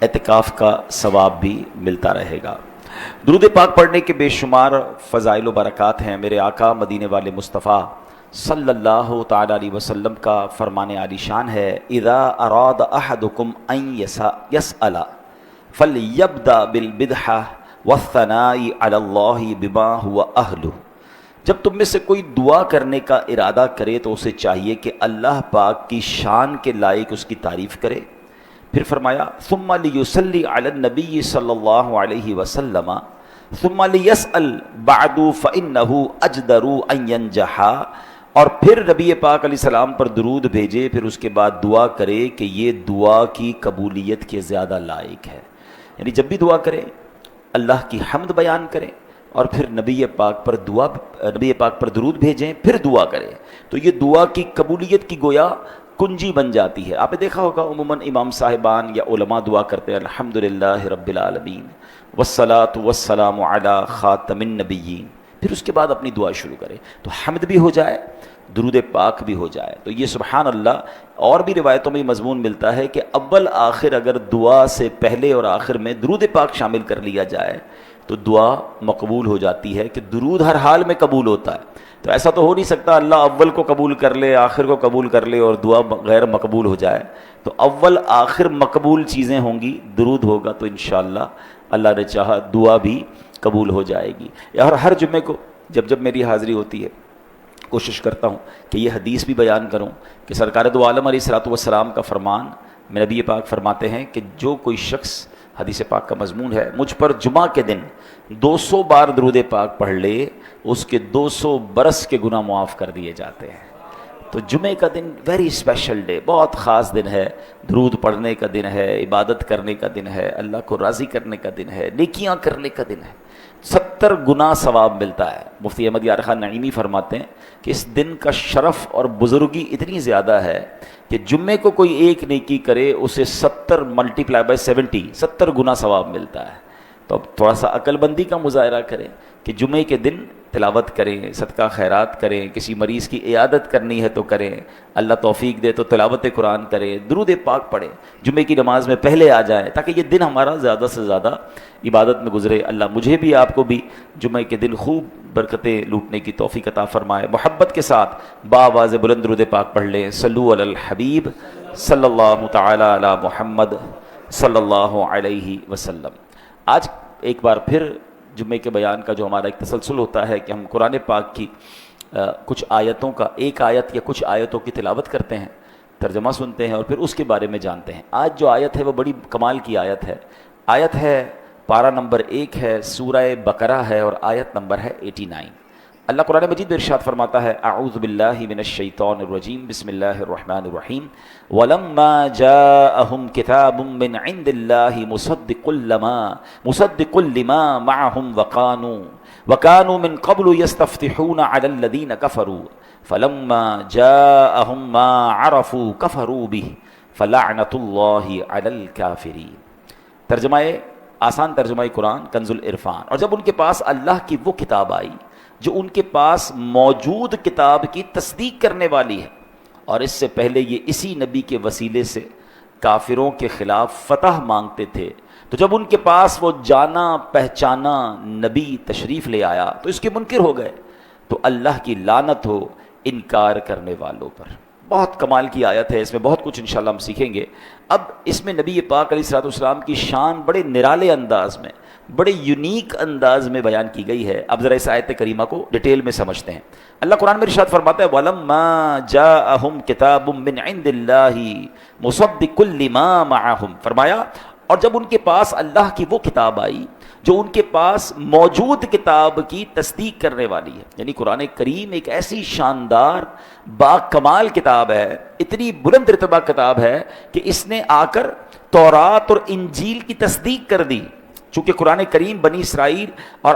اعتکاف کا ثواب بھی ملتا رہے گا۔ درود پاک پڑھنے کے بے شمار فضائل و برکات ہیں۔ میرے آقا مدینے والے مصطفیٰ صلی اللہ تعالی علیہ وسلم کا فرمان عالی شان ہے، اذا اراد احدکم ان یسأل فلیبدأ بالبدحہ والثناء علی اللہ بما هو اہلہ۔ جب تم میں سے کوئی دعا کرنے کا ارادہ کرے تو اسے چاہیے کہ اللہ پاک کی شان کے لائق اس کی تعریف کرے۔ پھر فرمایا ثم لیصلی علی النبی صلی اللہ علیہ وسلم ثم لیسأل بعد فإنہ اجدر ان ینجح، اور پھر نبی پاک علیہ السلام پر درود بھیجے، پھر اس کے بعد دعا کرے کہ یہ دعا کی قبولیت کے زیادہ لائق ہے۔ یعنی جب بھی دعا کرے اللہ کی حمد بیان کریں اور پھر نبی پاک پر درود بھیجیں، پھر دعا کریں، تو یہ دعا کی قبولیت کی گویا کنجی بن جاتی ہے۔ آپ نے دیکھا ہوگا عموماً امام صاحبان یا علماء دعا کرتے ہیں الحمدللہ رب العالمین والصلاۃ والسلام علی خاتم النبیین، پھر اس کے بعد اپنی دعا شروع کرے تو حمد بھی ہو جائے، درود پاک بھی ہو جائے۔ تو یہ سبحان اللہ، اور بھی روایتوں میں مضمون ملتا ہے کہ اول آخر اگر دعا سے پہلے اور آخر میں درود پاک شامل کر لیا جائے تو دعا مقبول ہو جاتی ہے، کہ درود ہر حال میں قبول ہوتا ہے۔ تو ایسا تو ہو نہیں سکتا اللہ اول کو قبول کر لے آخر کو قبول کر لے اور دعا غیر مقبول ہو جائے۔ تو اول آخر مقبول چیزیں ہوں گی، درود ہوگا تو انشاءاللہ اللہ نے چاہا دعا بھی قبول ہو جائے گی۔ اور ہر جمعے کو جب میری حاضری ہوتی ہے کوشش کرتا ہوں کہ یہ حدیث بھی بیان کروں کہ سرکار دو عالم علیہ الصلوۃ والسلام کا فرمان، میں نبی پاک فرماتے ہیں کہ جو کوئی شخص، حدیث پاک کا مضمون ہے، مجھ پر جمعہ کے دن 200 بار درود پاک پڑھ لے اس کے 200 برس کے گناہ معاف کر دیے جاتے ہیں۔ تو جمعے کا دن ویری اسپیشل ڈے، بہت خاص دن ہے، درود پڑھنے کا دن ہے، عبادت کرنے کا دن ہے، اللہ کو راضی کرنے کا دن ہے، نیکیاں کرنے کا دن ہے، 70 گنا ثواب ملتا ہے۔ مفتی احمد یار خان نعیمی فرماتے ہیں کہ اس دن کا شرف اور بزرگی اتنی زیادہ ہے کہ جمعے کو کوئی ایک نیکی کرے اسے 70 ملٹیپلائی بائی 70 گنا ثواب ملتا ہے۔ تو اب تھوڑا سا عقل بندی کا مظاہرہ کریں کہ جمعے کے دن تلاوت کریں، صدقہ خیرات کریں، کسی مریض کی عیادت کرنی ہے تو کریں، اللہ توفیق دے تو تلاوت قرآن کریں، درود پاک پڑھیں، جمعے کی نماز میں پہلے آ جائیں تاکہ یہ دن ہمارا زیادہ سے زیادہ عبادت میں گزرے۔ اللہ مجھے بھی آپ کو بھی جمعے کے دن خوب برکتیں لوٹنے کی توفیق عطا فرمائے۔ محبت کے ساتھ بآواز بلند درود پاک پڑھ لیں، صلو علی الحبیب صلی اللہ تعالی علی محمد صلی اللہ علیہ وسلم۔ آج ایک بار پھر جمعے کے بیان کا جو ہمارا ایک تسلسل ہوتا ہے کہ ہم قرآن پاک کی کچھ آیتوں کا، ایک آیت یا کچھ آیتوں کی تلاوت کرتے ہیں، ترجمہ سنتے ہیں اور پھر اس کے بارے میں جانتے ہیں۔ آج جو آیت ہے وہ بڑی کمال کی آیت ہے پارہ نمبر 1 ہے، سورہ بقرہ ہے اور آیت نمبر ہے 89۔ اللہ قرآن مجید میں ارشاد فرماتا ہے اعوذ باللہ من الشیطان الرجیم بسم اللہ الرحمن الرحیم وَلَمَّا جَاءَهُمْ كِتَابٌ مِّنْ عِنْدِ اللَّهِ مُصَدِّقٌ لِمَا مَعَهُمْ وَكَانُوا مِنْ قَبْلُ يَسْتَفْتِحُونَ عَلَى الَّذِينَ كَفَرُوا فَلَمَّا جَاءَهُمْ مَا عَرَفُوا كَفَرُوا بِهِ فَلَعْنَةُ اللَّهِ عَلَى الْكَافِرِينَ۔ ترجمہ آسان ترجمہ قرآن کنز العرفان۔ اور جب ان کے پاس اللہ کی وہ کتاب آئی جو ان کے پاس موجود کتاب کی تصدیق کرنے والی ہے، اور اس سے پہلے یہ اسی نبی کے وسیلے سے کافروں کے خلاف فتح مانگتے تھے، تو جب ان کے پاس وہ جانا پہچانا نبی تشریف لے آیا تو اس کے منکر ہو گئے، تو اللہ کی لعنت ہو انکار کرنے والوں پر۔ بہت کمال کی آیت ہے، اس میں بہت کچھ انشاءاللہ ہم سیکھیں گے۔ اب اس میں نبی پاک علیہ الصلوۃ والسلام کی شان بڑے نرالے انداز میں، بڑے یونیک انداز میں بیان کی گئی ہے۔ اب ذرا اس آیت کریمہ کو ڈیٹیل میں سمجھتے ہیں۔ اللہ قرآن میں ارشاد فرماتا ہے وَلَمَّا جَاءَهُمْ كِتَابٌ مِّنْ عِنْدِ اللَّهِ مُصَدِّقٌ لِمَا مَعَهُمْ، فرمایا اور جب ان کے پاس اللہ کی وہ کتاب آئی جو ان کے پاس موجود کتاب کی تصدیق کرنے والی ہے، یعنی قرآن کریم ایک ایسی شاندار با کمال کتاب ہے، اتنی بلند رتبہ کتاب ہے کہ اس نے آ کر تورات اور انجیل کی تصدیق کر دی۔ چونکہ قرآن کریم بنی اسرائیل اور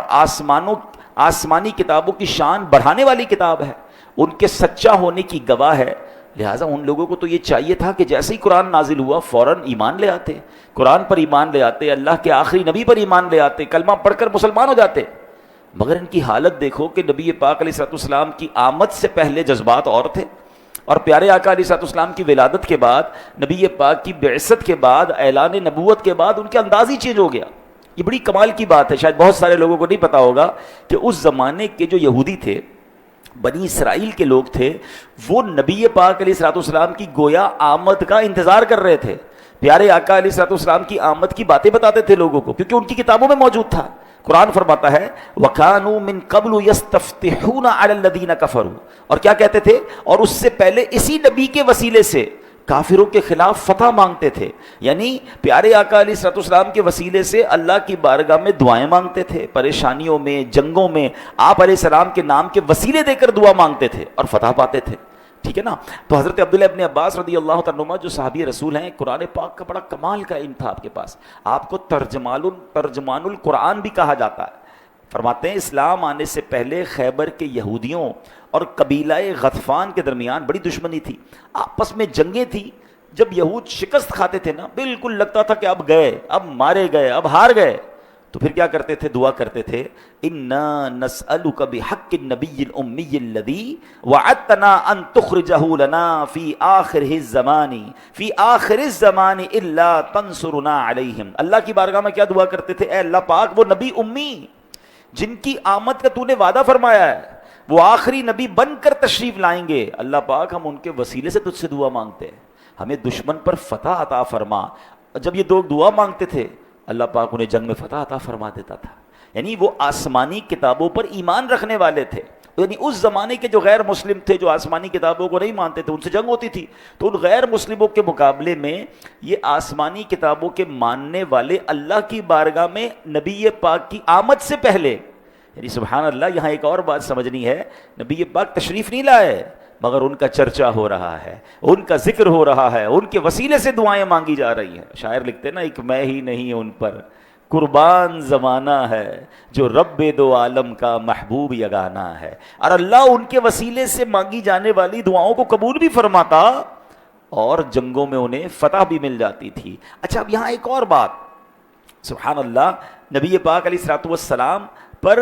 آسمانی کتابوں کی شان بڑھانے والی کتاب ہے، ان کے سچا ہونے کی گواہ ہے، لہٰذا ان لوگوں کو تو یہ چاہیے تھا کہ جیسے ہی قرآن نازل ہوا فوراً ایمان لے آتے، قرآن پر ایمان لے آتے، اللہ کے آخری نبی پر ایمان لے آتے، کلمہ پڑھ کر مسلمان ہو جاتے۔ مگر ان کی حالت دیکھو کہ نبی پاک علیہ الصلوۃ والسلام کی آمد سے پہلے جذبات اور تھے، اور پیارے آقا علیہ الصلوۃ والسلام کی ولادت کے بعد، نبی پاک کی بعثت کے بعد، اعلان نبوت کے بعد ان کا انداز ہی چینج ہو گیا۔ یہ بڑی کمال کی بات ہے، شاید بہت سارے لوگوں کو نہیں پتا ہوگا کہ اس زمانے کے جو یہودی تھے، بنی اسرائیل کے لوگ تھے، وہ نبی پاک علیہ الصلوۃ والسلام کی گویا آمد کا انتظار کر رہے تھے۔ پیارے آقا علیہ الصلوۃ والسلام کی آمد کی باتیں بتاتے تھے لوگوں کو، کیونکہ ان کی کتابوں میں موجود تھا۔ قرآن فرماتا ہے وَكَانُوا مِن قَبْلُ يَسْتَفْتِحُونَ عَلَى الَّذِينَ كَفَرُوا، اور کیا کہتے تھے؟ اور اس سے پہلے اسی نبی کے وسیلے سے کافروں کے خلاف فتح مانگتے تھے، یعنی پیارے آقا علیہ الصلوۃ والسلام کے وسیلے سے اللہ کی بارگاہ میں دعائیں مانگتے تھے، پریشانیوں میں، جنگوں میں آپ علیہ السلام کے نام کے وسیلے دے کر دعا مانگتے تھے اور فتح پاتے تھے، ٹھیک ہے نا؟ تو حضرت عبداللہ ابن عباس رضی اللہ تعالیٰ عنہما جو صحابی رسول ہیں، قرآن پاک کا بڑا کمال کا علم تھا آپ کے پاس، آپ کو ترجمان القرآن بھی کہا جاتا ہے۔ فرماتے ہیں اسلام آنے سے پہلے خیبر کے یہودیوں اور قبیلہ غطفان کے درمیان بڑی دشمنی تھی، آپس میں جنگیں تھی۔ جب یہود شکست کھاتے تھے نا، بالکل لگتا تھا کہ اب گئے، اب مارے گئے، اب ہار گئے، تو پھر کیا کرتے تھے؟ دعا کرتے تھے اِنَّا نَسْأَلُكَ بِحَقِّ النَّبِيِّ الْأُمِّيِّ الَّذِي وَعَدتَّنَا أَن تُخْرِجَهُ لَنَا فِي آخِرِ الزَّمَانِ إِلَّا تَنْصُرُنَا عَلَيْهِمْ۔ اللہ کی بارگاہ میں کیا دعا کرتے تھے؟ اے اللہ پاک، وہ نبی امی جن کی آمد کا تو نے وعدہ فرمایا ہے، وہ آخری نبی بن کر تشریف لائیں گے، اللہ پاک ہم ان کے وسیلے سے تجھ سے دعا مانگتے ہیں، ہمیں دشمن پر فتح عطا فرما۔ جب یہ لوگ دعا مانگتے تھے، اللہ پاک انہیں جنگ میں فتح عطا فرما دیتا تھا۔ یعنی وہ آسمانی کتابوں پر ایمان رکھنے والے تھے، یعنی اس زمانے کے جو غیر مسلم تھے، جو آسمانی کتابوں کو نہیں مانتے تھے، ان سے جنگ ہوتی تھی، تو ان غیر مسلموں کے مقابلے میں یہ آسمانی کتابوں کے ماننے والے اللہ کی بارگاہ میں نبی پاک کی آمد سے پہلے، یعنی سبحان اللہ، یہاں ایک اور بات سمجھنی ہے، نبی پاک تشریف نہیں لائے، مگر ان کا چرچا ہو رہا ہے، ان کا ذکر ہو رہا ہے، ان کے وسیلے سے دعائیں مانگی جا رہی ہیں۔ شاعر لکھتے ہیں نا، ایک میں ہی نہیں ان پر قربان زمانہ ہے، جو رب دو عالم کا محبوب یگانہ ہے، اور اللہ ان کے وسیلے سے مانگی جانے والی دعاؤں کو قبول بھی فرماتا اور جنگوں میں انہیں فتح بھی مل جاتی تھی۔ اچھا، اب یہاں ایک اور بات، سبحان اللہ، نبی پاک علیہ الصلوۃ والسلام پر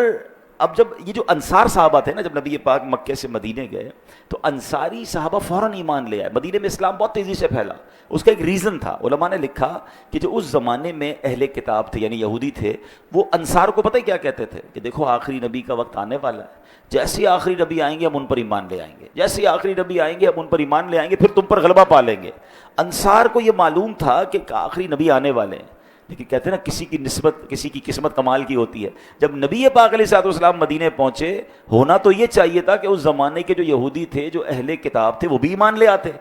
اب جب یہ جو انصار صحابہ تھے نا، جب نبی پاک مکے سے مدینے گئے تو انصاری صحابہ فوراً ایمان لے آئے۔ مدینے میں اسلام بہت تیزی سے پھیلا، اس کا ایک ریزن تھا، علماء نے لکھا کہ جو اس زمانے میں اہل کتاب تھے، یعنی یہودی تھے، وہ انصار کو پتہ کیا کہتے تھے کہ دیکھو آخری نبی کا وقت آنے والا ہے، جیسے آخری نبی آئیں گے ہم ان پر ایمان لے آئیں گے، جیسے آخری نبی آئیں گے ہم ان پر ایمان لے آئیں گے، پھر تم پر غلبہ پا لیں گے۔ انصار کو یہ معلوم تھا کہ آخری نبی آنے والے ہیں، لیکن کہتے ہیں نا، کسی کی نسبت، کسی کی قسمت کمال کی ہوتی ہے۔ جب نبی پاک علیہ الصلوۃ والسلام مدینے پہنچے، ہونا تو یہ چاہیے تھا کہ اس زمانے کے جو یہودی تھے، جو اہل کتاب تھے، وہ بھی ایمان لے آتے،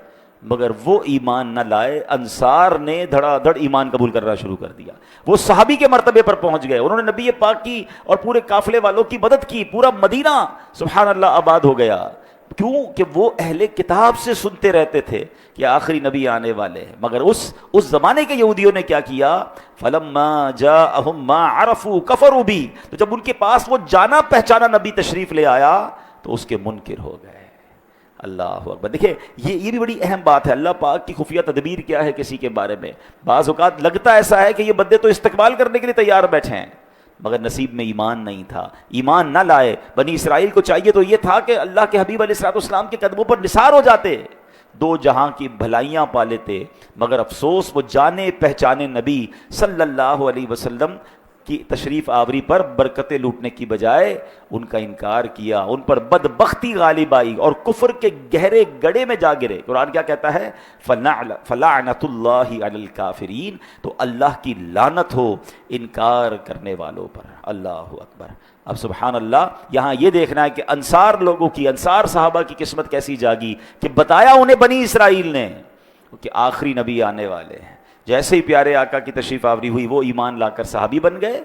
مگر وہ ایمان نہ لائے۔ انصار نے دھڑا دھڑ ایمان قبول کرنا شروع کر دیا، وہ صحابی کے مرتبے پر پہنچ گئے، انہوں نے نبی پاک کی اور پورے قافلے والوں کی مدد کی، پورا مدینہ سبحان اللہ آباد ہو گیا۔ کیوں کہ وہ اہل کتاب سے سنتے رہتے تھے کہ آخری نبی آنے والے ہیں، مگر اس زمانے کے یہودیوں نے کیا کیا؟ فَلَمَّا جَاءَهُم مَّا عَرَفُوا كَفَرُوا بِهِ، تو جب ان کے پاس وہ جانا پہچانا نبی تشریف لے آیا تو اس کے منکر ہو گئے۔ اللہ اکبر۔ دیکھیں یہ بھی بڑی اہم بات ہے، اللہ پاک کی خفیہ تدبیر کیا ہے کسی کے بارے میں۔ بعض اوقات لگتا ایسا ہے کہ یہ بندے تو استقبال کرنے کے لیے تیار بیٹھے ہیں، مگر نصیب میں ایمان نہیں تھا، ایمان نہ لائے۔ بنی اسرائیل کو چاہیے تو یہ تھا کہ اللہ کے حبیب علیہ الصلوۃ والسلام کے قدموں پر نثار ہو جاتے، دو جہاں کی بھلائیاں پا لیتے، مگر افسوس وہ جانے پہچانے نبی صلی اللہ علیہ وسلم کی تشریف آوری پر برکتیں لوٹنے کی بجائے ان کا انکار کیا، ان پر بدبختی غالب آئی اور کفر کے گہرے گڑھے میں جا گرے۔ قرآن کیا کہتا ہے؟ فَلَعْنَةُ اللَّهِ عَلَى الْكَافِرِينَ، تو اللہ کی لعنت ہو انکار کرنے والوں پر۔ اللہ اکبر۔ اب سبحان اللہ، یہاں یہ دیکھنا ہے کہ انصار لوگوں کی، انصار صحابہ کی قسمت کیسی جاگی کہ بتایا انہیں بنی اسرائیل نے کہ آخری نبی آنے والے ہیں۔ جیسے ہی پیارے آقا کی تشریف آوری ہوئی، وہ ایمان لا کر صحابی بن گئے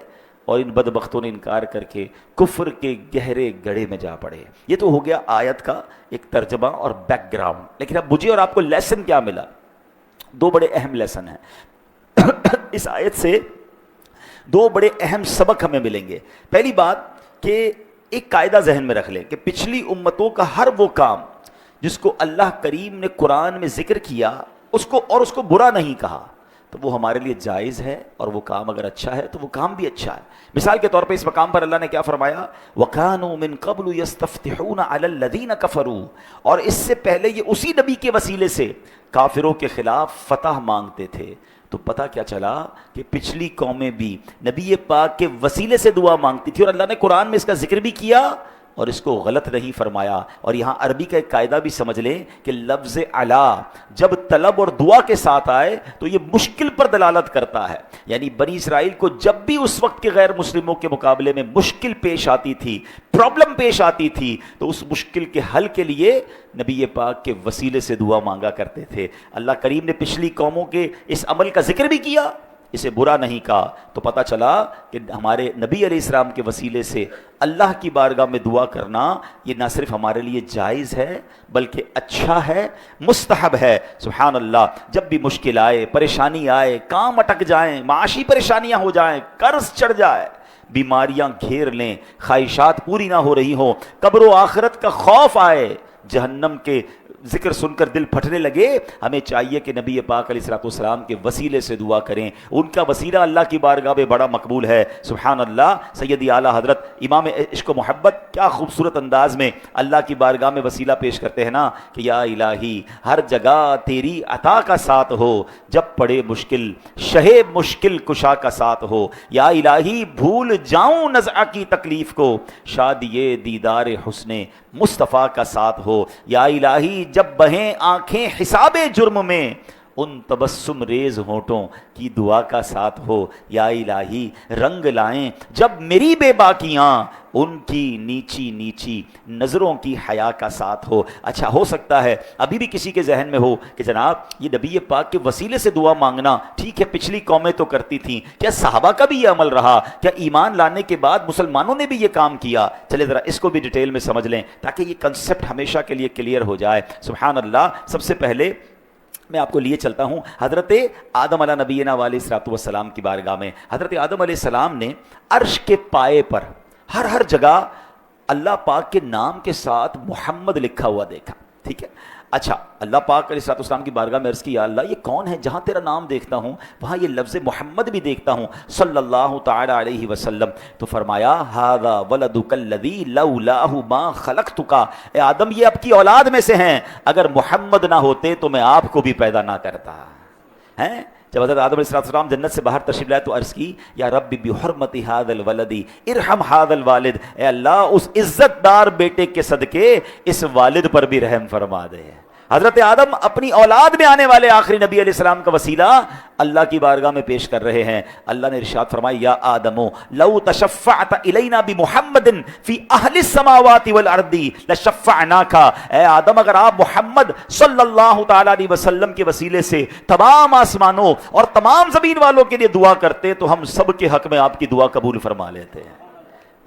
اور ان بدبختوں نے انکار کر کے کفر کے گہرے گڑھے میں جا پڑے۔ یہ تو ہو گیا آیت کا ایک ترجمہ اور بیک گراؤنڈ، لیکن اب مجھے اور آپ کو لیسن کیا ملا؟ دو بڑے اہم لیسن ہیں اس آیت سے، دو بڑے اہم سبق ہمیں ملیں گے۔ پہلی بات کہ ایک قاعدہ ذہن میں رکھ لیں کہ پچھلی امتوں کا ہر وہ کام جس کو اللہ کریم نے قرآن میں ذکر کیا، اس کو برا نہیں کہا، تو وہ ہمارے لیے جائز ہے، اور وہ کام اگر اچھا ہے تو وہ کام بھی اچھا ہے۔ مثال کے طور پہ اس مقام پر اللہ نے کیا فرمایا؟ وَكَانُوا مِن قَبْلُ يَسْتَفْتِحُونَ عَلَى الَّذِينَ كَفَرُوا، اور اس سے پہلے یہ اسی نبی کے وسیلے سے کافروں کے خلاف فتح مانگتے تھے۔ تو پتہ کیا چلا کہ پچھلی قومیں بھی نبی پاک کے وسیلے سے دعا مانگتی تھی، اور اللہ نے قرآن میں اس کا ذکر بھی کیا اور اس کو غلط نہیں فرمایا۔ اور یہاں عربی کا ایک قاعدہ بھی سمجھ لیں کہ لفظ علا جب طلب اور دعا کے ساتھ آئے تو یہ مشکل پر دلالت کرتا ہے، یعنی بنی اسرائیل کو جب بھی اس وقت کے غیر مسلموں کے مقابلے میں مشکل پیش آتی تھی، پرابلم پیش آتی تھی، تو اس مشکل کے حل کے لیے نبی پاک کے وسیلے سے دعا مانگا کرتے تھے۔ اللہ کریم نے پچھلی قوموں کے اس عمل کا ذکر بھی کیا، اسے برا نہیں کہا، تو پتہ چلا کہ ہمارے نبی علیہ السلام کے وسیلے سے اللہ کی بارگاہ میں دعا کرنا یہ نہ صرف ہمارے لیے جائز ہے بلکہ اچھا ہے، مستحب ہے۔ سبحان اللہ، جب بھی مشکل آئے، پریشانی آئے، کام اٹک جائیں، معاشی پریشانیاں ہو جائیں، قرض چڑھ جائے، بیماریاں گھیر لیں، خواہشات پوری نہ ہو رہی ہوں، قبر و آخرت کا خوف آئے، جہنم کے ذکر سن کر دل پھٹنے لگے، ہمیں چاہیے کہ نبی پاک علیہ الصلوۃ والسلام کے وسیلے سے دعا کریں۔ ان کا وسیلہ اللہ کی بارگاہ میں بڑا مقبول ہے۔ سبحان اللہ، سیدی اعلیٰ حضرت امام عشق و محبت کیا خوبصورت انداز میں اللہ کی بارگاہ میں وسیلہ پیش کرتے ہیں نا کہ یا الہی ہر جگہ تیری عطا کا ساتھ ہو، جب پڑے مشکل شہ مشکل کشا کا ساتھ ہو، یا الہی بھول جاؤں نزع کی تکلیف کو، شادی دیدار حسن مصطفیٰ کا ساتھ ہو، یا الہی جب بہیں آنکھیں حساب جرم میں، ان تبسم ریز ہونٹوں کی دعا کا ساتھ ہو، یا الہی رنگ لائیں جب میری بے باکیاں، ان کی نیچی نیچی نظروں کی حیا کا ساتھ ہو۔ اچھا، ہو سکتا ہے ابھی بھی کسی کے ذہن میں ہو کہ جناب یہ نبی پاک کے وسیلے سے دعا مانگنا ٹھیک ہے، پچھلی قومیں تو کرتی تھیں، کیا صحابہ کا بھی یہ عمل رہا؟ کیا ایمان لانے کے بعد مسلمانوں نے بھی یہ کام کیا؟ چلے ذرا اس کو بھی ڈیٹیل میں سمجھ لیں تاکہ یہ کنسپٹ ہمیشہ کے لیے کلیئر ہو جائے۔ سبحان اللہ، سب سے پہلے میں آپ کو لیے چلتا ہوں حضرت آدم علیہ نبینا علیہ الصلوۃ والسلام کی بارگاہ میں۔ حضرت آدم علیہ السلام نے عرش کے پائے پر ہر جگہ اللہ پاک کے نام کے ساتھ محمد لکھا ہوا دیکھا، ٹھیک ہے؟ اچھا، اللہ پاک علیہ الصلوۃ والسلام کی بارگاہ میں عرض کی، یا اللہ یہ کون ہے؟ جہاں تیرا نام دیکھتا ہوں وہاں یہ لفظ محمد بھی دیکھتا ہوں صلی اللہ تعالی علیہ وسلم۔ تو فرمایا ھذا ولدک الذی لولاہ ما خلقتک، اے آدم یہ آپ کی اولاد میں سے ہیں، اگر محمد نہ ہوتے تو میں آپ کو بھی پیدا نہ کرتا۔ ہیں جب حضرت آدم علیہ السلام جنت سے باہر تشریف لائے تو عرض کی، یا رب بحرمت ھذا الولد ارحم ھذا الوالد، اے اللہ اس عزت دار بیٹے کے صدقے اس والد پر بھی رحم فرما دے۔ حضرت آدم اپنی اولاد میں آنے والے آخری نبی علیہ السلام کا وسیلہ اللہ کی بارگاہ میں پیش کر رہے ہیں۔ اللہ نے ارشاد فرمایا، یا آدم لو تشفعت الینا بمحمد فی اہل السماوات والارض لشفعناک، اے آدم اگر آپ محمد صلی اللہ تعالی علیہ وسلم کے وسیلے سے تمام آسمانوں اور تمام زمین والوں کے لیے دعا کرتے تو ہم سب کے حق میں آپ کی دعا قبول فرما لیتے ہیں۔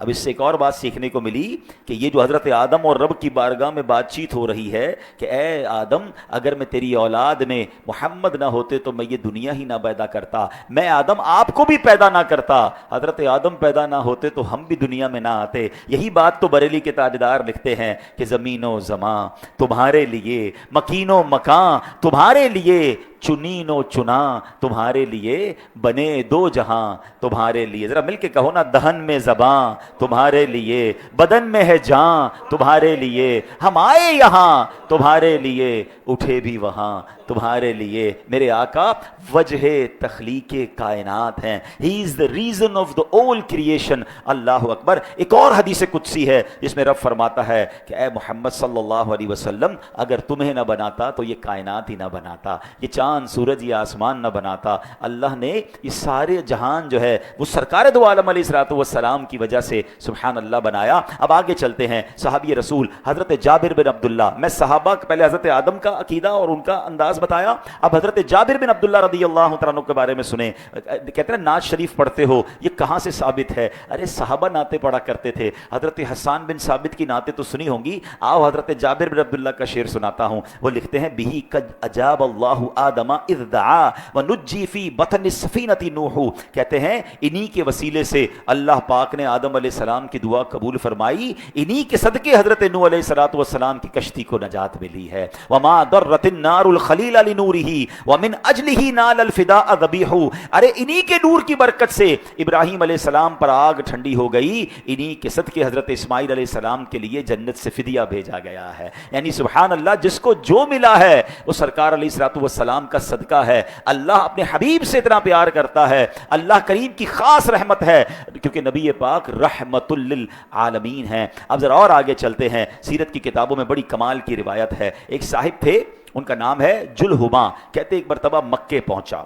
اب اس سے ایک اور بات سیکھنے کو ملی کہ یہ جو حضرت آدم اور رب کی بارگاہ میں بات چیت ہو رہی ہے کہ اے آدم اگر میں تیری اولاد میں محمد نہ ہوتے تو میں یہ دنیا ہی نہ پیدا کرتا، میں آدم آپ کو بھی پیدا نہ کرتا، حضرت آدم پیدا نہ ہوتے تو ہم بھی دنیا میں نہ آتے۔ یہی بات تو بریلی کے تاجدار لکھتے ہیں کہ زمین و زمان تمہارے لیے، مکین و مکان تمہارے لیے، چنین و چنا تمہارے لیے، بنے دو جہاں تمہارے لیے۔ ذرا مل کے کہو نا، دہن میں زباں تمہارے لیے، بدن میں ہے جاں تمہارے لیے، ہم آئے یہاں تمہارے لیے، اٹھے بھی وہاں تمہارے لیے۔ میرے آقا وجہ تخلیق کائنات ہیں، ہی از دا ریزن آف دا اول کریشن۔ اللہ اکبر۔ ایک اور حدیث قدسی ہے جس میں رب فرماتا ہے کہ اے محمد صلی اللہ علیہ وسلم اگر تمہیں نہ بناتا تو یہ کائنات ہی نہ بناتا، یہ چاند سورج یہ آسمان نہ بناتا۔ اللہ نے یہ سارے جہان جو ہے وہ سرکار دو عالم علیہ الصلوۃ والسلام کی وجہ سے سبحان اللہ بنایا۔ اب آگے چلتے ہیں، صحابی رسول حضرت جابر بن عبداللہ، میں صحابہ پہلے حضرت آدم کا عقیدہ اور ان کا انداز بتایا، اب حضرت جابر بن عبداللہ رضی اللہ تعالیٰ عنہ کے بارے میں سنیں۔ کہتے ہیں نعت شریف پڑھتے ہو، یہ کہاں سے ثابت ہے؟ ارے صحابہ نعتیں پڑھا کرتے تھے، حضرت حسان بن ثابت کی نعتیں تو سنی ہوں گی، آؤ حضرت جابر بن عبداللہ کا شعر سناتا ہوں۔ وہ لکھتے ہیں، بہی قد اجاب اللہ آدم اذ دعا ونجی فی بطن السفینۃ نوح، کہتے ہیں انہی کے وسیلے سے اللہ پاک نے آدم علیہ السلام کی دعا قبول فرمائی، انہی کے صدقے حضرت نوح علیہ السلام کی کشتی کو نجات ملی ہے۔ وما ضرت النار الخلیل لنورہ ومن اجلہ نال الفداء ذبیح، ارے انہی کے نور کی برکت سے ابراہیم علیہ السلام پر آگ ٹھنڈی ہو گئی، انہی کے صدقے حضرت اسماعیل علیہ السلام کے لیے جنت سے فدیہ بھیجا گیا ہے۔ یعنی سبحان اللہ، جس کو جو ملا ہے وہ سرکار علیہ السلام کا صدقہ ہے۔ اللہ اپنے حبیب سے اتنا پیار کرتا ہے، اللہ کریم کی خاص رحمت ہے، کیونکہ نبی پاک رحمت للعالمین ہیں۔ اب ذرا اور آگے چلتے ہیں، سیرت کی کتابوں میں بڑی کمال کی روایت ہے۔ ایک صاحب تھے، ان کا نام ہے جلہما، کہتے ایک مرتبہ مکے پہنچا،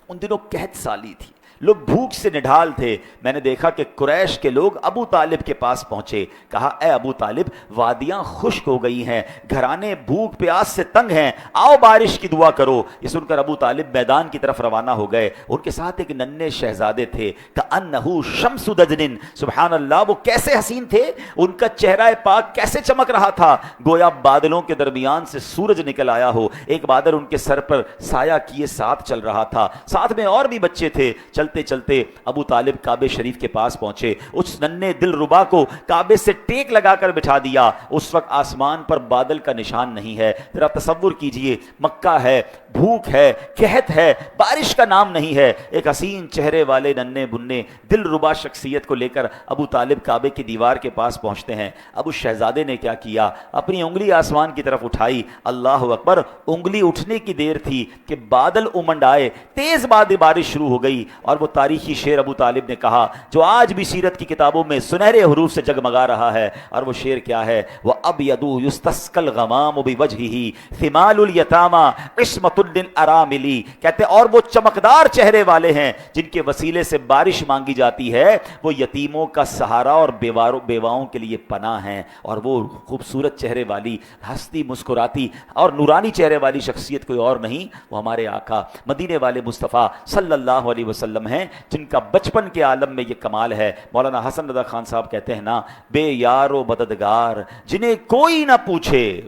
ان دنوں قحط سالی تھی، لوگ بھوک سے نڈھال تھے۔ میں نے دیکھا کہ قریش کے لوگ ابو طالب کے پاس پہنچے، کہا اے ابو طالب، وادیاں خشک ہو گئی ہیں، گھرانے بھوک پیاس سے تنگ ہیں، آؤ بارش کی دعا کرو۔ یہ سن کر ابو طالب میدان کی طرف روانہ ہو گئے، ان کے ساتھ ایک ننھے شہزادے تھے، کأنہ شمس دجن، سبحان اللہ، وہ کیسے حسین تھے، ان کا چہرہ پاک کیسے چمک رہا تھا، گویا بادلوں کے درمیان سے سورج نکل آیا ہو۔ ایک بادل ان کے سر پر سایہ کیے ساتھ چل رہا تھا، ساتھ میں اور بھی بچے تھے۔ چلتے چلتے ابو طالب کعبے شریف کے پاس پہنچے، اس ننھے دل ربا کو کعبے سے ٹیک لگا کر بٹھا دیا۔ اس وقت آسمان پر بادل کا نشان نہیں ہے، ذرا تصور کیجئے، مکہ ہے، بھوک ہے، قحط ہے، بارش کا نام نہیں ہے۔ ایک حسین چہرے والے ننھے بننے دل ربا شخصیت کو لے کر ابو طالب کعبے کی دیوار کے پاس پہنچتے ہیں۔ ابو شہزادے نے کیا کیا، اپنی انگلی آسمان کی طرف اٹھائی، اللہ اکبر، انگلی اٹھنے کی دیر تھی کہ بادل امنڈ آئے، تیز بارش شروع ہو گئی، اور وہ تاریخی شعر ابو طالب نے کہا جو آج بھی سیرت کی کتابوں میں سنہرے حروف سے جگمگا رہا ہے، اور وہ شعر کیا ہے، وَأَبْيَضُ يُسْتَسْقَى الْغَمَامُ بِوَجْهِهِ ثِمَالُ الْيَتَامَى عِصْمَةٌ لِلْأَرَامِلِ، کہتے اور وہ چمکدار چہرے والے ہیں جن کے وسیلے سے بارش مانگی جاتی ہے، وہ یتیموں کا سہارا اور بیواؤں کے لیے پناہ ہیں۔ اور وہ خوبصورت چہرے والی، ہستی مسکراتی اور نورانی چہرے والی شخصیت کوئی اور نہیں، وہ ہمارے آقا مدینے والے مصطفیٰ صلی اللہ علیہ وسلم ہیں، جن کا بچپن کے عالم میں یہ کمال ہے۔ مولانا حسن رضا خان صاحب کہتے ہیں نا، بے یار و مددگار جنہیں کوئی نہ پوچھے،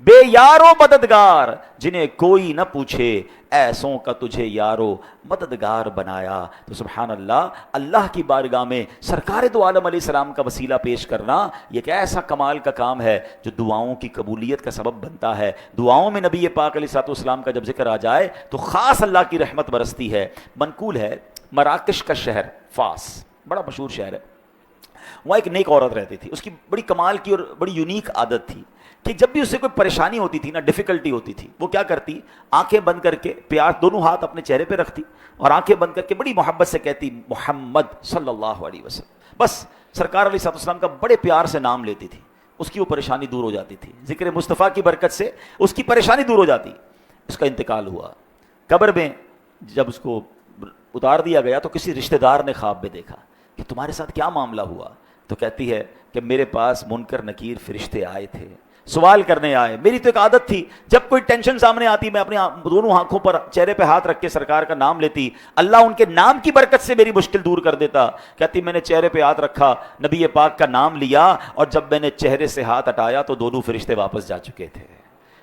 بے یار و مددگار جنہیں کوئی نہ پوچھے، ایسوں کا تجھے یارو مددگار بنایا۔ تو سبحان اللہ، اللہ کی بارگاہ میں سرکار دو عالم علیہ السلام کا وسیلہ پیش کرنا یہ ایک ایسا کمال کا کام ہے جو دعاؤں کی قبولیت کا سبب بنتا ہے۔ دعاؤں میں نبی پاک علیہ السلام کا جب ذکر آ جائے تو خاص اللہ کی رحمت برستی ہے۔ منقول ہے، مراکش کا شہر فاس بڑا مشہور شہر ہے، وہاں ایک نیک عورت رہتی تھی، اس کی بڑی کمال کی اور بڑی یونیک عادت تھی کہ جب بھی اسے کوئی پریشانی ہوتی تھی نا، ڈیفیکلٹی ہوتی تھی، وہ کیا کرتی، آنکھیں بند کر کے پیار دونوں ہاتھ اپنے چہرے پہ رکھتی اور آنکھیں بند کر کے بڑی محبت سے کہتی محمد صلی اللہ علیہ وسلم، بس سرکار علیہ السلام کا بڑے پیار سے نام لیتی تھی، اس کی وہ پریشانی دور ہو جاتی تھی، ذکر مصطفیٰ کی برکت سے اس کی پریشانی دور ہو جاتی۔ اس کا انتقال ہوا، قبر میں جب اس کو اتار دیا گیا تو کسی رشتہ دار نے خواب میں دیکھا کہ تمہارے ساتھ کیا معاملہ ہوا، تو کہتی ہے کہ میرے پاس منکر نکیر فرشتے آئے تھے، سوال کرنے آئے، میری تو ایک عادت تھی جب کوئی ٹینشن سامنے آتی میں اپنی دونوں آنکھوں پر چہرے پہ ہاتھ رکھ کے سرکار کا نام لیتی، اللہ ان کے نام کی برکت سے میری مشکل دور کر دیتا۔ کہتی میں نے چہرے پہ ہاتھ رکھا، نبی پاک کا نام لیا، اور جب میں نے چہرے سے ہاتھ ہٹایا تو دونوں فرشتے واپس جا چکے تھے۔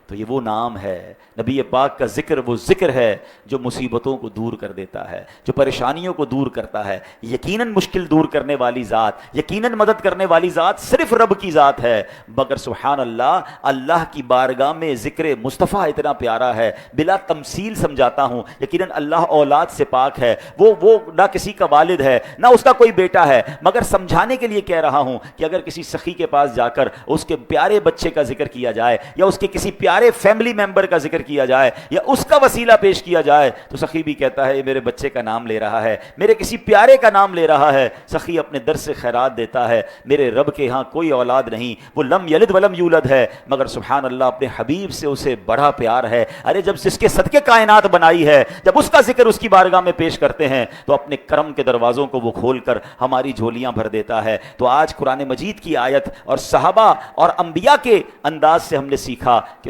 تو یہ وہ نام ہے، نبی پاک کا ذکر وہ ذکر ہے جو مصیبتوں کو دور کر دیتا ہے، جو پریشانیوں کو دور کرتا ہے۔ یقیناً مشکل دور کرنے والی ذات، یقیناً مدد کرنے والی ذات صرف رب کی ذات ہے، مگر سبحان اللہ، اللہ کی بارگاہ میں ذکر مصطفیٰ اتنا پیارا ہے، بلا تمثیل سمجھاتا ہوں، یقیناً اللہ اولاد سے پاک ہے، وہ نہ کسی کا والد ہے نہ اس کا کوئی بیٹا ہے، مگر سمجھانے کے لیے کہہ رہا ہوں کہ اگر کسی سخی کے پاس جا کر اس کے پیارے بچے کا ذکر کیا جائے یا اس کے کسی پیارے فیملی ممبر کا ذکر کیا جائے یا اس کا وسیلہ پیش کیا جائے تو سخی بھی کہتا ہے میرے بچے کا نام لے رہا ہے، میرے کسی پیارے کا نام لے رہا ہے۔ سخی اپنے در سے خیرات دیتا ہے، میرے رب کے ہاں کوئی اولاد نہیں، وہ لم یلد ولم یولد ہے، مگر سبحان اللہ اپنے حبیب سے اسے بڑا پیار ہے۔ ارے جب جس کے صدقے کائنات بنائی ہے، جب اس کا ذکر اس کی بارگاہ میں پیش کرتے ہیں تو اپنے کرم کے دروازوں کو وہ کھول کر ہماری جھولیاں بھر دیتا ہے۔ تو آج قرآن مجید کی آیت اور صحابہ اور انبیاء کے انداز سے ہم نے سیکھا کہ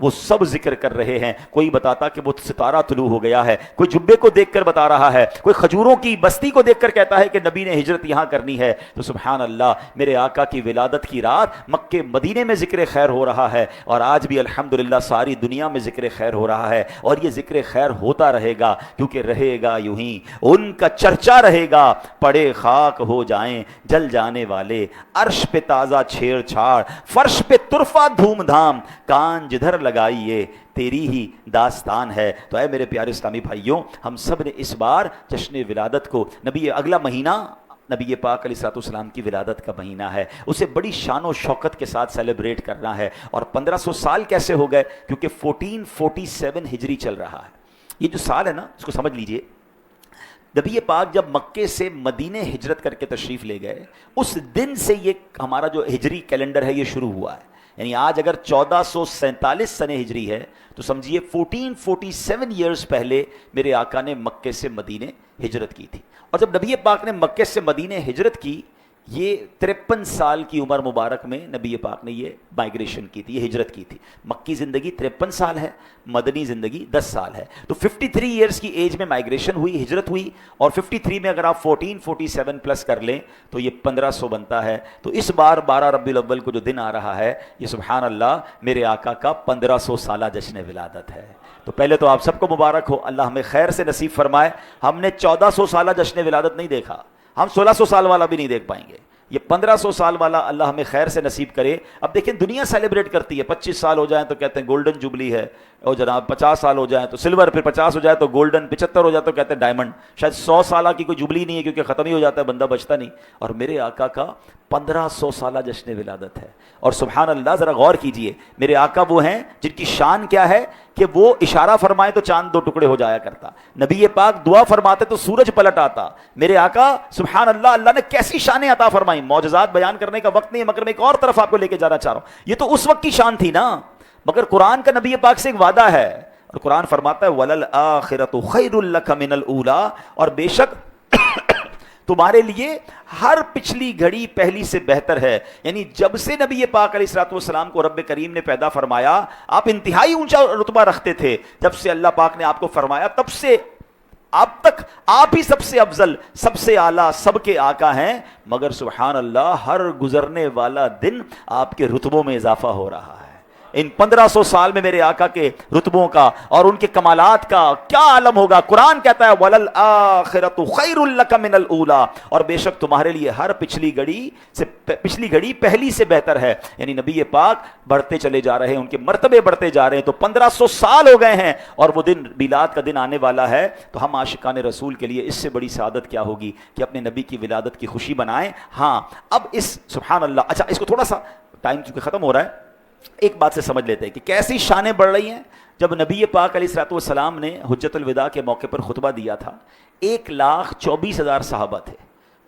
وہ سب ذکر کر رہے ہیں. کوئی بتاتا کہ وہ ستارہ طلوع ہو گیا ہے, کوئی جبے کو دیکھ کر بتا رہا ہے, کوئی کھجوروں کی بستی کو دیکھ کر کہتا ہے کہ نبی نے ہجرت یہاں کرنی ہے. تو سبحان اللہ, میرے آقا کی ولادت کی رات مکے مدینے میں ذکر خیر ہو رہا ہے, اور آج بھی الحمدللہ ساری دنیا میں ذکر خیر ہو رہا ہے, اور یہ ذکر خیر ہوتا رہے گا, کیونکہ رہے گا یوں ہی, ان کا چرچا رہے گا. پڑے خاک ہو جائیں جل جانے والے, عرش پہ تازہ چھیڑ چھاڑ, فرش پہ طرفہ دھوم دھام, کان جدھر لگائیے تیری ہی داستان ہے. تو اے میرے پیارے اسلامی بھائیوں, ہم سب نے اس بار جشن ولادت کو, نبی اگلا مہینہ نبی پاک علیہ الصلوۃ والسلام کی ولادت کا مہینہ ہے, اسے بڑی شان و شوکت کے ساتھ سیلیبریٹ کرنا ہے. اور 1500 سال کیسے ہو گئے؟ کیونکہ 1447 ہجری چل رہا ہے. یہ جو سال ہے نا, اس کو سمجھ لیجئے, نبی پاک جب مکے سے مدینے ہجرت کر کے تشریف لے گئے, اس دن سے یہ ہمارا جو ہجری کیلنڈر ہے یہ شروع ہوا ہے. یعنی آج اگر 1447 سن ہجری ہے تو سمجھیے 1447 ایئرز پہلے میرے آقا نے مکے سے مدینے ہجرت کی تھی. اور جب نبی پاک نے مکے سے مدینے ہجرت کی, یہ 53 سال کی عمر مبارک میں نبی پاک نے یہ مائگریشن کی تھی, یہ ہجرت کی تھی. مکی زندگی 53 سال ہے, مدنی زندگی 10 سال ہے, تو 53 ایئرز کی ایج میں مائگریشن ہوئی, ہجرت ہوئی, اور 53 میں اگر آپ 1447 پلس کر لیں تو یہ 1500 بنتا ہے. تو اس بار 12 ربیع الاول کو جو دن آ رہا ہے, یہ سبحان اللہ میرے آقا کا 1500 سالہ جشن ولادت ہے. تو پہلے تو آپ سب کو مبارک ہو, اللہ ہمیں خیر سے نصیب فرمائے. ہم نے 1400 سالہ جشن ولادت نہیں دیکھا, ہم 1600 سال والا بھی نہیں دیکھ پائیں گے, یہ 1500 سال والا اللہ ہمیں خیر سے نصیب کرے. اب دیکھیں دنیا سیلیبریٹ کرتی ہے, 25 سال ہو جائیں تو کہتے ہیں گولڈن جوبلی ہے, اور جناب 50 سال ہو جائیں تو سلور, پھر 50 ہو جائے تو گولڈن, 75 ہو جائے تو کہتے ہیں ڈائمنڈ. شاید 100 سالہ کی کوئی جوبلی نہیں ہے, کیونکہ ختم ہی ہو جاتا ہے, بندہ بچتا نہیں. اور میرے آقا کا 1500 سالہ جشن ولادت ہے. اور سبحان اللہ, ذرا غور کیجئے, میرے آقا وہ ہیں جن کی شان کیا ہے کہ وہ اشارہ فرمائے تو چاند 2 ٹکڑے ہو جایا کرتا, نبی پاک دعا فرماتے تو سورج پلٹ آتا. میرے آقا سبحان اللہ, اللہ نے کیسی شانیں عطا فرمائیں. معجزات بیان کرنے کا وقت نہیں ہے, مگر میں ایک اور طرف آپ کو لے کے جانا چاہ رہا ہوں. یہ تو اس وقت کی شان تھی نا, مگر قرآن کا نبی پاک سے ایک وعدہ ہے, اور قرآن فرماتا ہے وَلَلْآخِرَةُ خَيْرٌ لَكَ مِنَ الْأُولَىٰ, اور بے شک تمہارے لیے ہر پچھلی گھڑی پہلی سے بہتر ہے. یعنی جب سے نبی پاک علیہ الصلوۃ والسلام کو رب کریم نے پیدا فرمایا, آپ انتہائی اونچا رتبہ رکھتے تھے. جب سے اللہ پاک نے آپ کو فرمایا تب سے آپ تک آپ ہی سب سے افضل, سب سے اعلیٰ, سب کے آقا ہیں. مگر سبحان اللہ, ہر گزرنے والا دن آپ کے رتبوں میں اضافہ ہو رہا ہے. ان 1500 سال میں میرے آقا کے رتبوں کا اور ان کے کمالات کا کیا عالم ہوگا. قرآن کہتا ہے وَلَلْآخِرَةُ خَيْرٌ لَكَ مِنَ الْأُولَىٰ, اور بے شک تمہارے لیے ہر پچھلی گھڑی پہلی سے بہتر ہے. یعنی نبی پاک بڑھتے چلے جا رہے ہیں, ان کے مرتبے بڑھتے جا رہے ہیں. تو 1500 سال ہو گئے ہیں, اور وہ دن میلاد کا دن آنے والا ہے. تو ہم عاشقان رسول کے لیے اس سے بڑی سعادت کیا ہوگی کہ اپنے نبی کی ولادت کی خوشی منائیں. ہاں اب اس سبحان اللہ, اچھا اس کو تھوڑا سا ٹائم چونکہ ختم ہو رہا ہے, ایک بات سے سمجھ لیتے ہیں کہ کیسی شانیں بڑھ رہی ہیں. جب نبی پاک علیہ الصلوۃ والسلام نے حجت الوداع کے موقع پر خطبہ دیا تھا, 1,24,000 صحابہ تھے,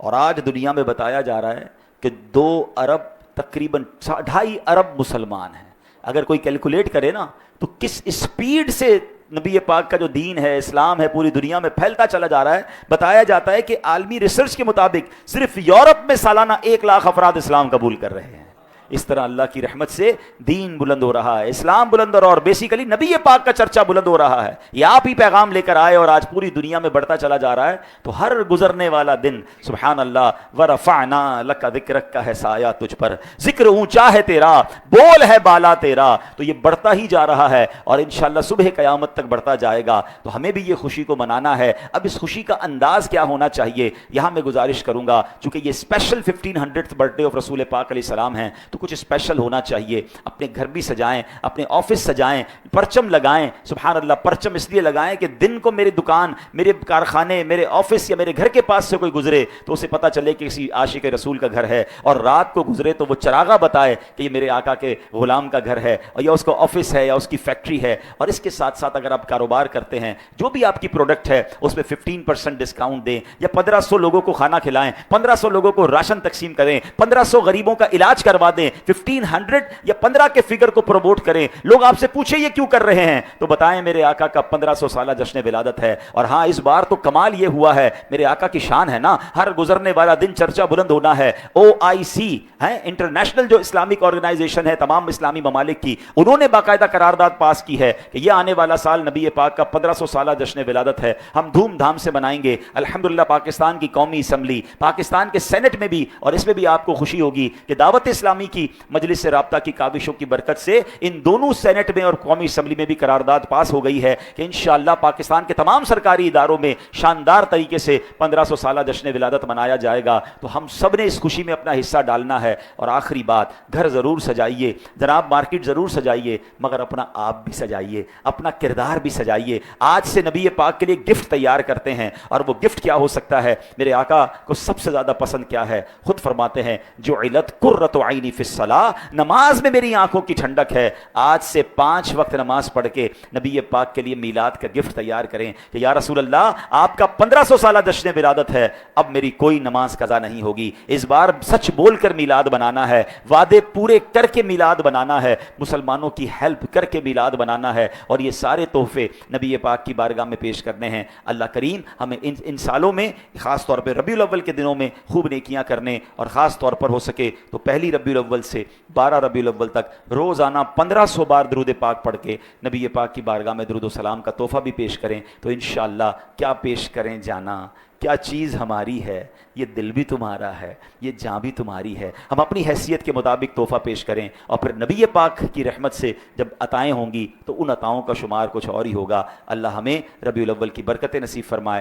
اور آج دنیا میں بتایا جا رہا ہے کہ 2 ارب تقریباً 2.5 ارب مسلمان ہیں. اگر کوئی کیلکولیٹ کرے نا تو کس اسپیڈ سے نبی پاک کا جو دین ہے, اسلام ہے, پوری دنیا میں پھیلتا چلا جا رہا ہے. بتایا جاتا ہے کہ عالمی ریسرچ کے مطابق صرف یورپ میں سالانہ 1 لاکھ افراد اسلام قبول کر رہے ہیں. اس طرح اللہ کی رحمت سے دین بلند ہو رہا ہے, اسلام بلند ہو رہا ہے, اور بیسیکلی نبی پاک کا چرچا بلند ہو رہا ہے. یہ آپ ہی پیغام لے کر آئے اور آج پوری دنیا میں بڑھتا چلا جا رہا ہے. تو ہر گزرنے والا دن سبحان اللہ, وَرَفَعْنَا لَكَ ذِكْرَكَ کا ہے سایہ تجھ پر, ذکر اونچا ہے تیرا, بول ہے بالا تیرا. تو یہ بڑھتا ہی جا رہا ہے, اور انشاءاللہ صبح قیامت تک بڑھتا جائے گا. تو ہمیں بھی یہ خوشی کو منانا ہے. اب اس خوشی کا انداز کیا ہونا چاہیے, یہاں میں گزارش کروں گا, چونکہ یہ special 1500th birth day of رسول پاک علیہ السلام ہیں, تو کچھ اسپیشل ہونا چاہیے. اپنے گھر بھی سجائیں, اپنے آفس سجائیں, پرچم لگائیں. سبحان اللہ, پرچم اس لیے لگائیں کہ دن کو میری دکان, میرے کارخانے, میرے آفس یا میرے گھر کے پاس سے کوئی گزرے تو اسے پتہ چلے کہ کسی عاشق رسول کا گھر ہے, اور رات کو گزرے تو وہ چراغا بتائے کہ یہ میرے آقا کے غلام کا گھر ہے, اور یا اس کا آفس ہے, یا اس کی فیکٹری ہے. اور اس کے ساتھ ساتھ اگر آپ کاروبار کرتے ہیں, جو بھی آپ کی پروڈکٹ ہے اس میں 15% ڈسکاؤنٹ دیں, یا 1500 لوگوں کو کھانا کھلائیں, 1500 لوگوں کو راشن تقسیم کریں, 1500 غریبوں کا علاج کروا دیں. بنائیں, 1500 یا 15 کے فگر کو پروموٹ کریں. لوگ آپ سے پوچھیں یہ کیوں کر رہے ہیں, تو بتائیں میرے آقا کا 1500 سالہ جشن ولادت ہے. اور ہاں اس بار تو کمال یہ ہوا ہے, میرے آقا کی شان ہے نا, ہر گزرنے والا دن چرچا بلند ہونا ہے. OIC ہے انٹرنیشنل جو اسلامک آرگنائزیشن ہے تمام اسلامی ممالک کی, انہوں نے باقاعدہ قرارداد پاس کی ہے کہ یہ آنے والا سال نبی پاک کا 1500 سالہ جشن ولادت ہے, ہم دھوم دھام سے منائیں گے. الحمدللہ پاکستان کی قومی اسمبلی, پاکستان کے سینٹ میں بھی, اور اس میں بھی آپ کو خوشی ہوگی کہ دعوت اسلامی کی مجلس رابطہ کی کاوشوں کی برکت سے ان دونوں سینٹ میں اور قومی اسمبلی میں بھی قرارداد پاس ہو گئی ہے کہ انشاءاللہ پاکستان کے تمام سرکاری اداروں میں شاندار طریقے سے 1500 سالہ جشن ولادت منایا جائے گا. تو ہم سب نے اس خوشی میں اپنا حصہ ڈالنا ہے. اور آخری بات, گھر ضرور سجائیے جناب, مارکیٹ ضرور سجائیے, مگر اپنا آپ بھی سجائیے, اپنا کردار بھی سجائیے. آج سے نبی پاک کے لیے گفٹ تیار کرتے ہیں, اور وہ گفٹ کیا ہو سکتا ہے؟ میرے آقا کو سب سے زیادہ پسند کیا ہے؟ خود فرماتے ہیں جعلت قرۃ عینی فی الصلاۃ, نماز میں میری آنکھوں کی ٹھنڈک ہے. آج سے 5 وقت نماز پڑھ کے نبی پاک کے لیے میلاد کا گفٹ تیار کریں کہ یا رسول اللہ آپ کا 1500 سالہ جشن ولادت ہے, اب میری کوئی نماز قضا نہیں ہوگی. اس بار سچ بول کر میلاد بنانا ہے, وعدے پورے کر کے میلاد بنانا ہے, مسلمانوں کی ہیلپ کر کے میلاد بنانا ہے, اور یہ سارے تحفے نبی پاک کی بارگاہ میں پیش کرنے ہیں. اللہ کریم ہمیں ان سالوں میں خاص طور پہ ربیع الاول کے دنوں میں خوب نیکیاں کرنے, اور خاص طور پر ہو سکے تو پہلی ربیع الاول سے 12 ربیع الاول تک روزانہ 1500 بار درود پاک پڑھ کے نبی پاک کی بارگاہ میں درود و سلام کا تحفہ بھی پیش کریں. تو انشاءاللہ کیا پیش کریں جانا, کیا چیز ہماری ہے, یہ دل بھی تمہارا ہے, یہ جاں بھی تمہاری ہے. ہم اپنی حیثیت کے مطابق تحفہ پیش کریں, اور پھر نبی پاک کی رحمت سے جب عطائیں ہوں گی تو ان عطاؤں کا شمار کچھ اور ہی ہوگا. اللہ ہمیں ربیع الاول کی برکتیں نصیب فرمائے.